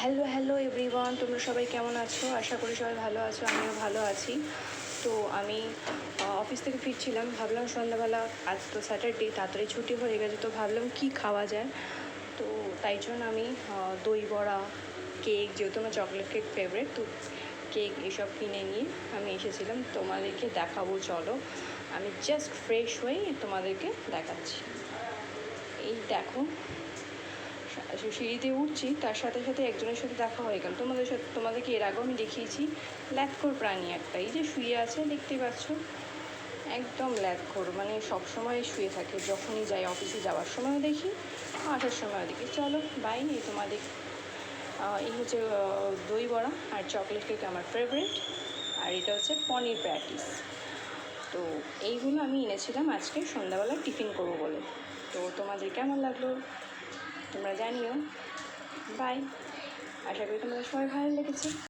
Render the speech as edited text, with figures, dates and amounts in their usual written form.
Hello hello everyone, তোমরা সবাই কেমন আছো? আশা করি সবাই ভালো আছো, আমিও ভালো আছি। তো আমি অফিস থেকে ফিরছিলাম, ভাবলাম সন্ধ্যাবেলা, আজ তো স্যাটারডে, তাড়াতাড়ি ছুটি হয়ে গেছে, তো ভাবলাম কি খাওয়া যায়। তো তাই জন্য আমি দই বড়া, কেক, যেহেতু আমার চকলেট কেক ফেভারিট, তো কেক এসব কিনে নিয়ে আমি এসেছিলাম। তোমাদেরকে দেখাবো, চলো আমি জাস্ট ফ্রেশ হয়ে তোমাদেরকে দেখাচ্ছি। এই দেখো, সিঁড়িতে উঠছি, তার সাথে সাথে একজনের সাথে দেখা হয়ে গেল। তোমাদেরকে এর আগেও আমি দেখিয়েছি, ল্যাথখোর প্রাণী একটা, এই যে শুয়ে আছে দেখতেই পাচ্ছ, একদম ল্যাথখোর, মানে সবসময় শুয়ে থাকে। যখনই যাই, অফিসে যাওয়ার সময়ও দেখি, আসার সময়ও দেখি। চলো বাই। এই তোমাদের এই হচ্ছে দই বড়া আর চকলেট কেক আমার ফেভারিট, আর এটা হচ্ছে পনির প্যাটিস। তো এইগুলো আমি এনেছিলাম আজকে সন্ধ্যাবেলা টিফিন করবো বলে। তো তোমাদের কেমন লাগলো তোমরা জানিও। বাই। আশা করি তোমাদের সবাই ভালো লেগেছে।